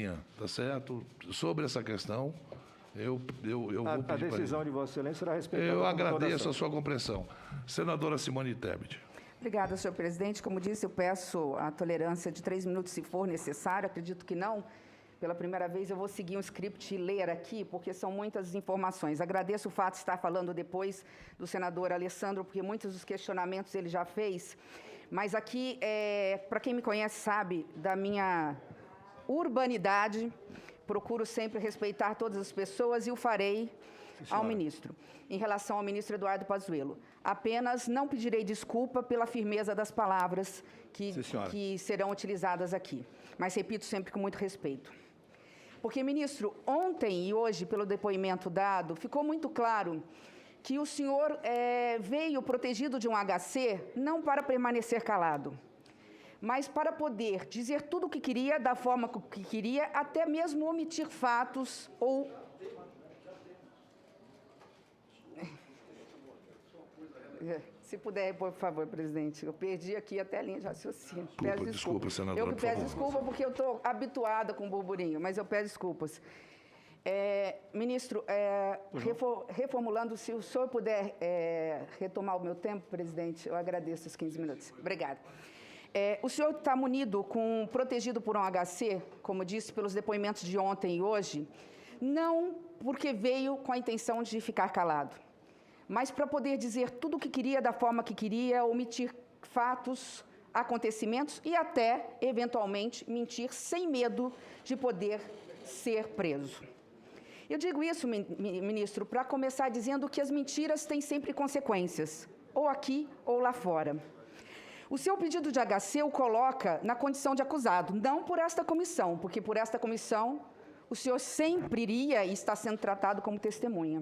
linha, tá certo? Sobre essa questão, eu vou pedir. A decisão de Vossa Excelência será respeitada. Eu agradeço a sua compreensão. Senadora Simone Tebet. Obrigada, senhor presidente. Como disse, eu peço a tolerância de 3 minutos, se for necessário. Acredito que não. Pela primeira vez, eu vou seguir um script e ler aqui, porque são muitas informações. Agradeço o fato de estar falando depois do senador Alessandro, porque muitos dos questionamentos ele já fez. Mas aqui, para quem me conhece, sabe da minha urbanidade, procuro sempre respeitar todas as pessoas e o farei ao ministro. Em relação ao ministro Eduardo Pazuello, apenas não pedirei desculpa pela firmeza das palavras que serão utilizadas aqui, mas repito sempre com muito respeito. Porque, ministro, ontem e hoje, pelo depoimento dado, ficou muito claro que o senhor veio protegido de um HC não para permanecer calado, mas para poder dizer tudo o que queria, da forma que queria, até mesmo omitir fatos ou... Se puder, por favor, presidente. Eu perdi aqui até a linha de raciocínio. Desculpa, senadora, eu que peço desculpa porque eu estou habituada com o burburinho, mas eu peço desculpas. Ministro, reformulando, se o senhor puder retomar o meu tempo, presidente, eu agradeço os 15 minutos. Obrigada. O senhor está protegido por um HC, como disse, pelos depoimentos de ontem e hoje, não porque veio com a intenção de ficar calado, mas para poder dizer tudo o que queria, da forma que queria, omitir fatos, acontecimentos e até, eventualmente, mentir sem medo de poder ser preso. Eu digo isso, ministro, para começar dizendo que as mentiras têm sempre consequências, ou aqui ou lá fora. O seu pedido de HC o coloca na condição de acusado, não por esta comissão, porque por esta comissão o senhor sempre iria e está sendo tratado como testemunha.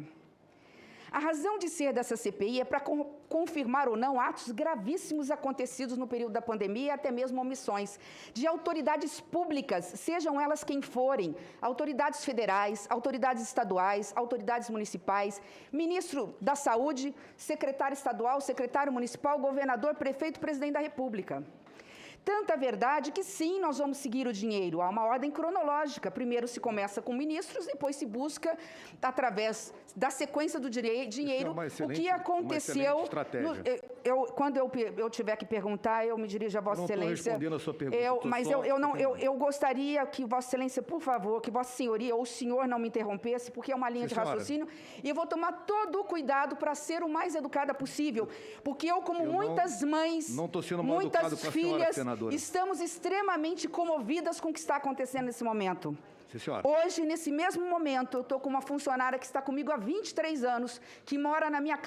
A razão de ser dessa CPI é para confirmar ou não atos gravíssimos acontecidos no período da pandemia e até mesmo omissões de autoridades públicas, sejam elas quem forem, autoridades federais, autoridades estaduais, autoridades municipais, ministro da Saúde, secretário estadual, secretário municipal, governador, prefeito, presidente da República. Tanta verdade que sim, nós vamos seguir o dinheiro. Há uma ordem cronológica. Primeiro se começa com ministros, depois se busca, através da sequência do dinheiro, o que aconteceu. Quando eu tiver que perguntar, eu me dirijo a Vossa Excelência. Não estou respondendo a sua pergunta. Eu gostaria que Vossa Excelência, por favor, que Vossa Senhoria ou o senhor não me interrompesse, porque é uma linha de raciocínio, e eu vou tomar todo o cuidado para ser o mais educada possível, porque eu, como muitas mães, muitas filhas, estamos extremamente comovidas com o que está acontecendo nesse momento. Sim, senhora. Hoje, nesse mesmo momento, eu estou com uma funcionária que está comigo há 23 anos, que morou na minha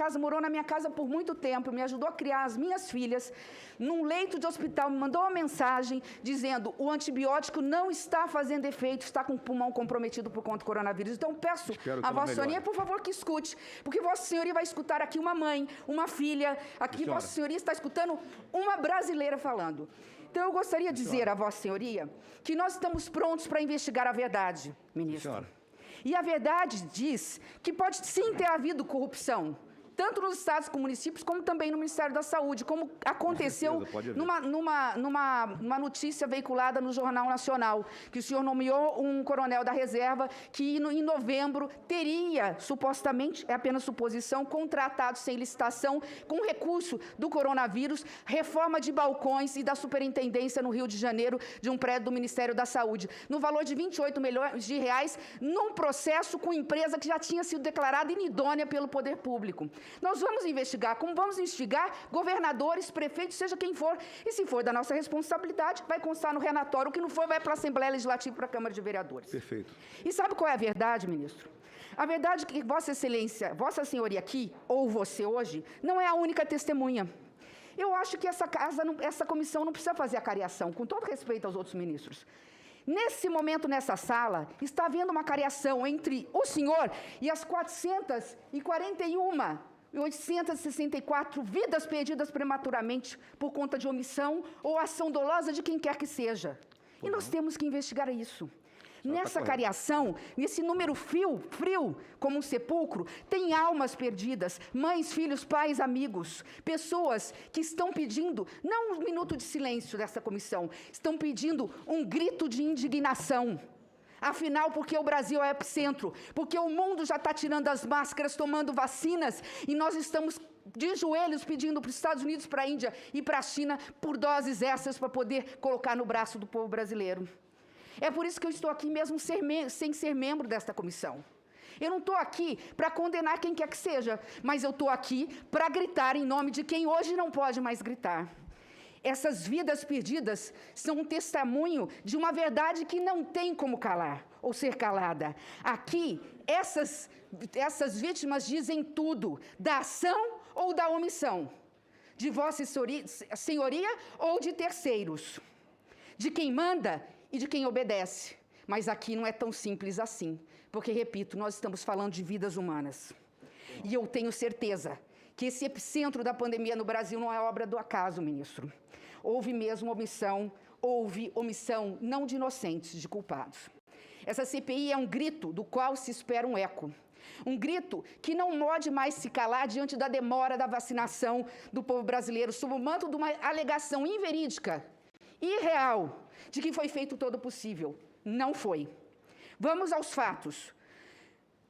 casa por muito tempo, me ajudou a criar as minhas filhas, num leito de hospital, me mandou uma mensagem dizendo o antibiótico não está fazendo efeito, está com o pulmão comprometido por conta do coronavírus. Então, peço a Vossa Senhoria, por favor, que escute, porque Vossa Senhoria vai escutar aqui uma mãe, uma filha, aqui Vossa Senhoria está escutando uma brasileira falando. Então, eu gostaria de dizer a Vossa Senhoria que nós estamos prontos para investigar a verdade, ministro. E a verdade diz que pode sim ter havido corrupção, tanto nos estados como municípios, como também no Ministério da Saúde, como aconteceu numa notícia veiculada no Jornal Nacional, que o senhor nomeou um coronel da reserva que em novembro teria, supostamente, é apenas suposição, contratado sem licitação, com recurso do coronavírus, reforma de balcões e da superintendência no Rio de Janeiro, de um prédio do Ministério da Saúde, no valor de 28 milhões de reais, num processo com empresa que já tinha sido declarada inidônea pelo poder público. Nós vamos investigar, como vamos investigar governadores, prefeitos, seja quem for, e se for da nossa responsabilidade, vai constar no relatório, o que não for vai para a Assembleia Legislativa e para a Câmara de Vereadores. Perfeito. E sabe qual é a verdade, ministro? A verdade é que Vossa Excelência, Vossa Senhoria aqui, ou você hoje, não é a única testemunha. Eu acho que essa comissão não precisa fazer a cariação, com todo respeito aos outros ministros. Nesse momento, nessa sala, está havendo uma cariação entre o senhor e as 864 vidas perdidas prematuramente por conta de omissão ou ação dolosa de quem quer que seja. E nós temos que investigar isso. Nessa cariação, nesse número frio, como um sepulcro, tem almas perdidas, mães, filhos, pais, amigos, pessoas que estão pedindo, não um minuto de silêncio dessa comissão, estão pedindo um grito de indignação. Afinal, porque o Brasil é o epicentro, porque o mundo já está tirando as máscaras, tomando vacinas, e nós estamos de joelhos pedindo para os Estados Unidos, para a Índia e para a China por doses extras para poder colocar no braço do povo brasileiro. É por isso que eu estou aqui mesmo sem ser membro desta comissão. Eu não estou aqui para condenar quem quer que seja, mas eu estou aqui para gritar em nome de quem hoje não pode mais gritar. Essas vidas perdidas são um testemunho de uma verdade que não tem como calar ou ser calada. Aqui, essas vítimas dizem tudo, da ação ou da omissão, de Vossa Senhoria ou de terceiros, de quem manda e de quem obedece. Mas aqui não é tão simples assim, porque, repito, nós estamos falando de vidas humanas. E eu tenho certeza que esse epicentro da pandemia no Brasil não é obra do acaso, ministro. Houve mesmo omissão não de inocentes, de culpados. Essa CPI é um grito do qual se espera um eco. Um grito que não pode mais se calar diante da demora da vacinação do povo brasileiro, sob o manto de uma alegação inverídica, irreal, de que foi feito todo o possível. Não foi. Vamos aos fatos.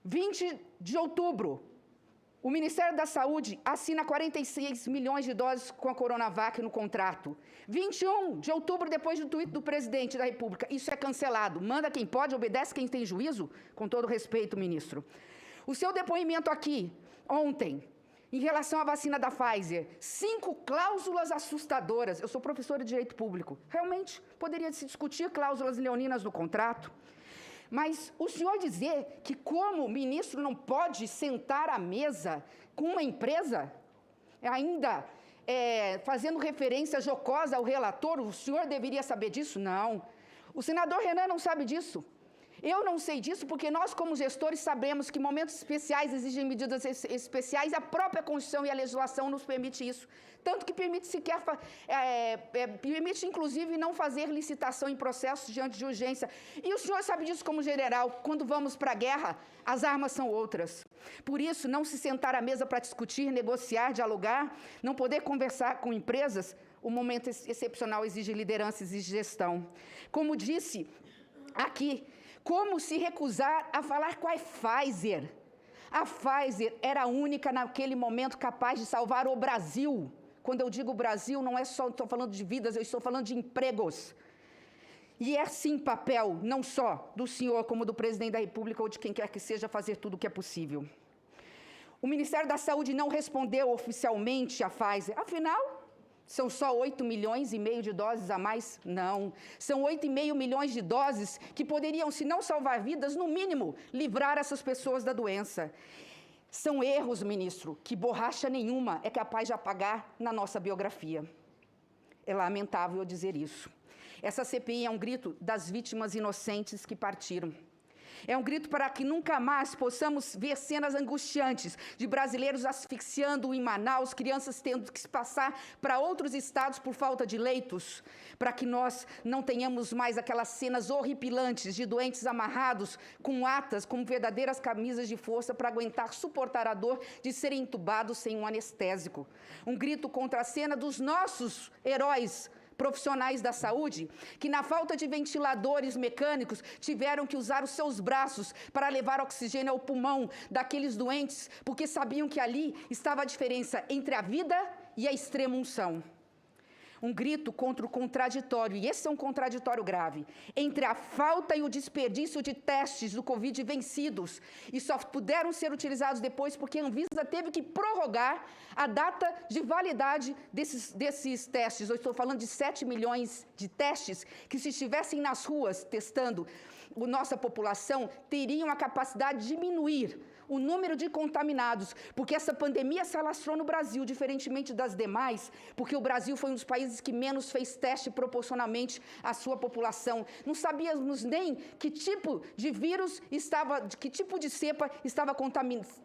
20 de outubro, o Ministério da Saúde assina 46 milhões de doses com a Coronavac no contrato. 21 de outubro, depois do tweet do presidente da República, isso é cancelado. Manda quem pode, obedece quem tem juízo? Com todo respeito, ministro. O seu depoimento aqui, ontem, em relação à vacina da Pfizer, 5 cláusulas assustadoras. Eu sou professora de Direito Público. Realmente, poderia se discutir cláusulas leoninas no contrato. Mas o senhor dizer que como ministro não pode sentar à mesa com uma empresa, ainda fazendo referência jocosa ao relator, o senhor deveria saber disso? Não. O senador Renan não sabe disso. Eu não sei disso porque nós, como gestores, sabemos que momentos especiais exigem medidas especiais, a própria Constituição e a legislação nos permite isso. Tanto que permite permite, inclusive, não fazer licitação em processos diante de urgência. E o senhor sabe disso como general. Quando vamos para a guerra, as armas são outras. Por isso, não se sentar à mesa para discutir, negociar, dialogar, não poder conversar com empresas, o momento excepcional exige liderança, exige gestão. Como disse aqui, como se recusar a falar com a Pfizer? A Pfizer era a única naquele momento capaz de salvar o Brasil. Quando eu digo Brasil, não é só, estou falando de vidas, eu estou falando de empregos. E é sim papel, não só do senhor, como do presidente da República ou de quem quer que seja, fazer tudo o que é possível. O Ministério da Saúde não respondeu oficialmente à Pfizer. Afinal, são só 8,5 milhões de doses a mais? Não. São 8,5 milhões de doses que poderiam, se não salvar vidas, no mínimo, livrar essas pessoas da doença. São erros, ministro, que borracha nenhuma é capaz de apagar na nossa biografia. É lamentável dizer isso. Essa CPI é um grito das vítimas inocentes que partiram. É um grito para que nunca mais possamos ver cenas angustiantes de brasileiros asfixiando em Manaus, crianças tendo que se passar para outros estados por falta de leitos, para que nós não tenhamos mais aquelas cenas horripilantes de doentes amarrados com atas, como verdadeiras camisas de força para aguentar, suportar a dor de serem entubados sem um anestésico. Um grito contra a cena dos nossos heróis profissionais da saúde, que na falta de ventiladores mecânicos tiveram que usar os seus braços para levar oxigênio ao pulmão daqueles doentes, porque sabiam que ali estava a diferença entre a vida e a extrema unção. Um grito contra o contraditório, e esse é um contraditório grave, entre a falta e o desperdício de testes do Covid vencidos, e só puderam ser utilizados depois porque a Anvisa teve que prorrogar a data de validade desses testes. Eu estou falando de 7 milhões de testes que, se estivessem nas ruas testando a nossa população, teriam a capacidade de diminuir o número de contaminados, porque essa pandemia se alastrou no Brasil, diferentemente das demais, porque o Brasil foi um dos países que menos fez teste proporcionalmente à sua população. Não sabíamos nem que tipo de vírus que tipo de cepa estava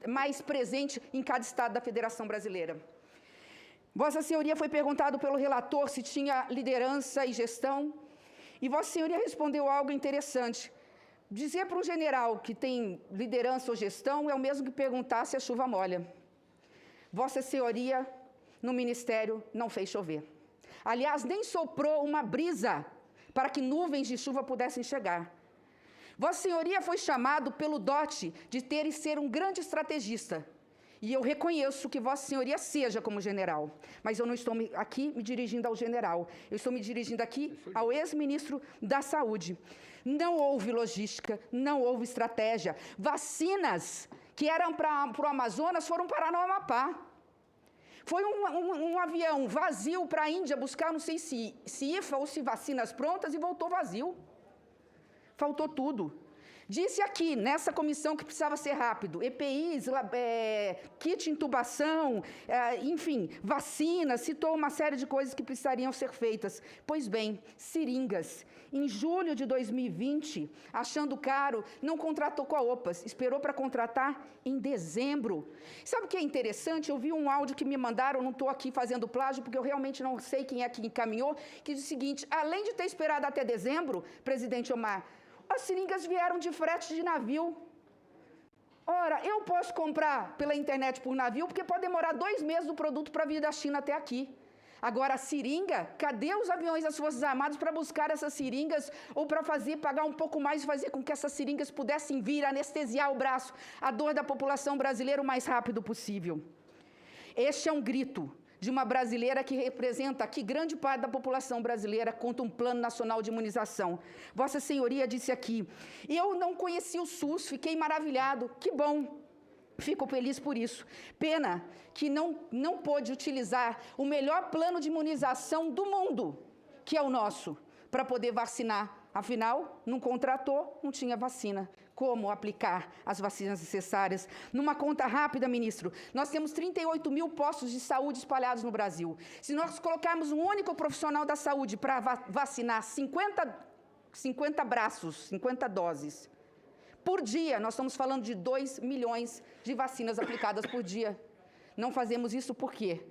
mais presente em cada estado da Federação Brasileira. Vossa Senhoria foi perguntado pelo relator se tinha liderança e gestão, e Vossa Senhoria respondeu algo interessante. Dizer para um general que tem liderança ou gestão é o mesmo que perguntar se a chuva molha. Vossa Senhoria, no Ministério, não fez chover. Aliás, nem soprou uma brisa para que nuvens de chuva pudessem chegar. Vossa Senhoria foi chamado pelo dote de ter e ser um grande estrategista. E eu reconheço que Vossa Senhoria seja como general. Mas eu não estou aqui me dirigindo ao general. Eu estou me dirigindo aqui ao ex-ministro da Saúde. Não houve logística, não houve estratégia. Vacinas que eram para o Amazonas foram parar no Amapá. Foi um avião vazio para a Índia buscar, não sei se IFA ou se vacinas prontas, e voltou vazio. Faltou tudo. Disse aqui, nessa comissão, que precisava ser rápido. EPIs, kit intubação, enfim, vacinas, citou uma série de coisas que precisariam ser feitas. Pois bem, seringas. Em julho de 2020, achando caro, não contratou com a OPAS, esperou para contratar em dezembro. Sabe o que é interessante? Eu vi um áudio que me mandaram, não estou aqui fazendo plágio, porque eu realmente não sei quem é que encaminhou, que diz o seguinte: além de ter esperado até dezembro, presidente Omar, as seringas vieram de frete de navio. Ora, eu posso comprar pela internet por navio, porque pode demorar 2 meses do produto para vir da China até aqui. Agora, a seringa, cadê os aviões das Forças Armadas para buscar essas seringas ou para pagar um pouco mais e fazer com que essas seringas pudessem vir anestesiar o braço, a dor da população brasileira o mais rápido possível? Este é um grito de uma brasileira que representa aqui grande parte da população brasileira contra um plano nacional de imunização. Vossa Senhoria disse aqui, eu não conheci o SUS, fiquei maravilhado, que bom. Fico feliz por isso. Pena que não pôde utilizar o melhor plano de imunização do mundo, que é o nosso, para poder vacinar. Afinal, não contratou, não tinha vacina. Como aplicar as vacinas necessárias? Numa conta rápida, ministro, nós temos 38 mil postos de saúde espalhados no Brasil. Se nós colocarmos um único profissional da saúde para vacinar 50 braços, 50 doses, por dia, nós estamos falando de 2 milhões de vacinas aplicadas por dia. Não fazemos isso por quê?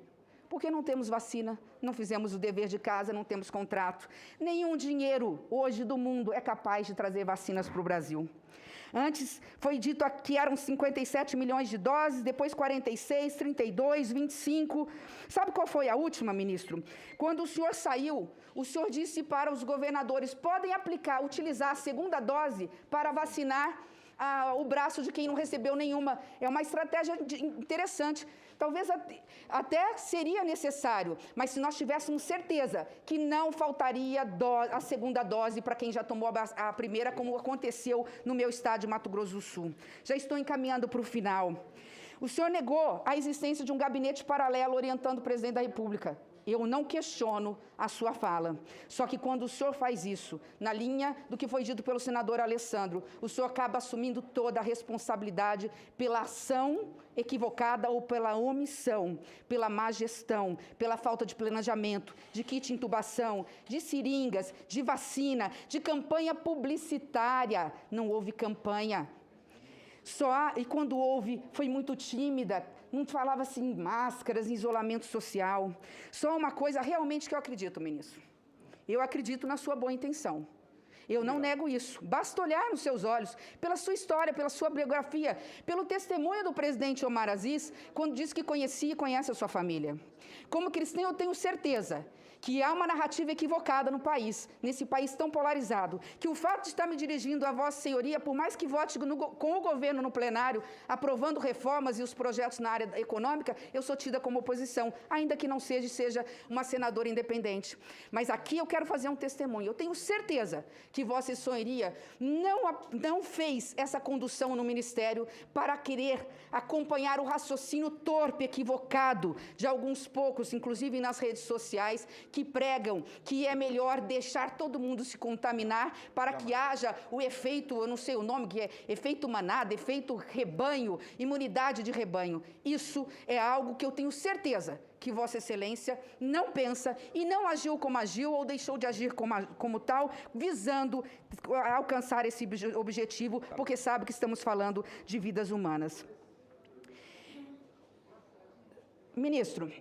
Porque não temos vacina, não fizemos o dever de casa, não temos contrato. Nenhum dinheiro hoje do mundo é capaz de trazer vacinas para o Brasil. Antes foi dito que eram 57 milhões de doses, depois 46, 32, 25. Sabe qual foi a última, ministro? Quando o senhor saiu, o senhor disse para os governadores, podem utilizar a segunda dose para vacinar o braço de quem não recebeu nenhuma. É uma estratégia interessante. Talvez até seria necessário, mas se nós tivéssemos certeza que não faltaria a segunda dose para quem já tomou a primeira, como aconteceu no meu estado de Mato Grosso do Sul. Já estou encaminhando para o final. O senhor negou a existência de um gabinete paralelo orientando o presidente da República. Eu não questiono a sua fala. Só que quando o senhor faz isso, na linha do que foi dito pelo senador Alessandro, o senhor acaba assumindo toda a responsabilidade pela ação equivocada ou pela omissão, pela má gestão, pela falta de planejamento, de kit intubação, de seringas, de vacina, de campanha publicitária. Não houve campanha. E quando houve, foi muito tímida. Não falava-se em máscaras, em isolamento social. Só uma coisa realmente que eu acredito, ministro. Eu acredito na sua boa intenção. Eu não nego isso. Basta olhar nos seus olhos, pela sua história, pela sua biografia, pelo testemunho do presidente Omar Aziz, quando disse que conhecia e conhece a sua família. Como cristã, eu tenho certeza que há uma narrativa equivocada no país, nesse país tão polarizado, que o fato de estar me dirigindo a Vossa Senhoria, por mais que vote com o governo no plenário, aprovando reformas e os projetos na área econômica, eu sou tida como oposição, ainda que não seja uma senadora independente. Mas aqui eu quero fazer um testemunho. Eu tenho certeza que Vossa Senhoria não fez essa condução no ministério para querer acompanhar o raciocínio torpe, equivocado, de alguns poucos, inclusive nas redes sociais, que pregam que é melhor deixar todo mundo se contaminar para que haja o efeito, eu não sei o nome, que é efeito manada, efeito rebanho, imunidade de rebanho. Isso é algo que eu tenho certeza que Vossa Excelência não pensa e não agiu como agiu ou deixou de agir como tal, visando alcançar esse objetivo, porque sabe que estamos falando de vidas humanas. Ministro,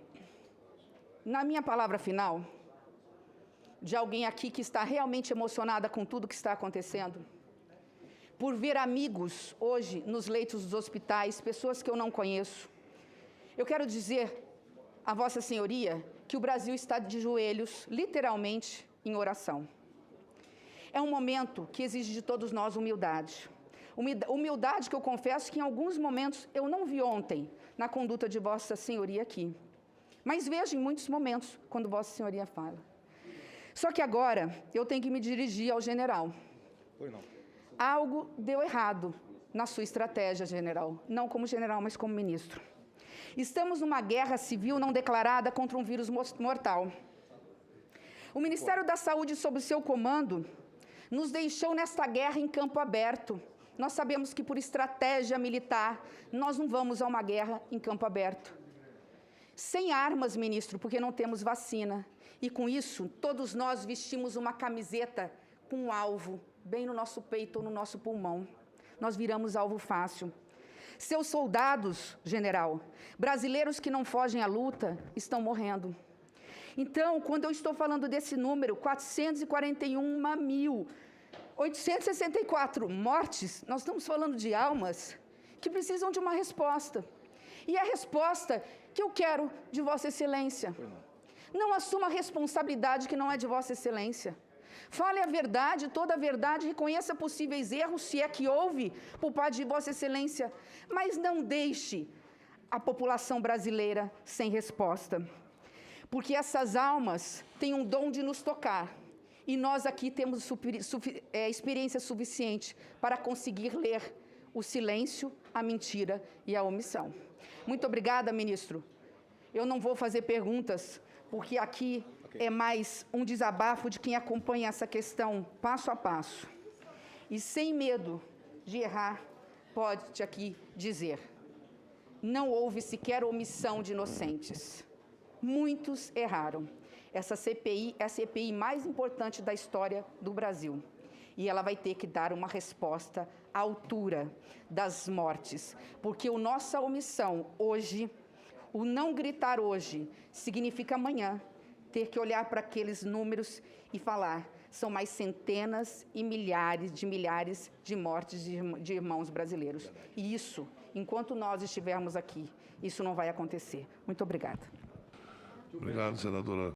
na minha palavra final, de alguém aqui que está realmente emocionada com tudo que está acontecendo, por ver amigos hoje nos leitos dos hospitais, pessoas que eu não conheço, eu quero dizer a Vossa Senhoria que o Brasil está de joelhos, literalmente, em oração. É um momento que exige de todos nós humildade. Humildade que eu confesso que em alguns momentos eu não vi ontem na conduta de Vossa Senhoria aqui. Mas vejo em muitos momentos quando Vossa Senhoria fala. Só que agora eu tenho que me dirigir ao general. Algo deu errado na sua estratégia, general. Não como general, mas como ministro. Estamos numa guerra civil não declarada contra um vírus mortal. O Ministério da Saúde, sob o seu comando, nos deixou nesta guerra em campo aberto. Nós sabemos que por estratégia militar, nós não vamos a uma guerra em campo aberto. Sem armas, ministro, porque não temos vacina. E com isso, todos nós vestimos uma camiseta com um alvo, bem no nosso peito ou no nosso pulmão. Nós viramos alvo fácil. Seus soldados, general, brasileiros que não fogem à luta, estão morrendo. Então, quando eu estou falando desse número, 441.864 mortes, nós estamos falando de almas que precisam de uma resposta. E a resposta que eu quero de Vossa Excelência. Não assuma a responsabilidade que não é de Vossa Excelência. Fale a verdade, toda a verdade, reconheça possíveis erros, se é que houve, por parte de Vossa Excelência, mas não deixe a população brasileira sem resposta. Porque essas almas têm um dom de nos tocar, e nós aqui temos experiência suficiente para conseguir ler o silêncio, a mentira e a omissão. Muito obrigada, ministro. Eu não vou fazer perguntas, porque aqui é mais um desabafo de quem acompanha essa questão passo a passo. E sem medo de errar, pode aqui dizer, não houve sequer omissão de inocentes. Muitos erraram. Essa CPI é a CPI mais importante da história do Brasil. E ela vai ter que dar uma resposta à altura das mortes. Porque a nossa omissão hoje, o não gritar hoje, significa amanhã ter que olhar para aqueles números e falar, são mais centenas e milhares de mortes de irmãos brasileiros. E isso, enquanto nós estivermos aqui, isso não vai acontecer. Muito obrigada. Obrigado, senadora.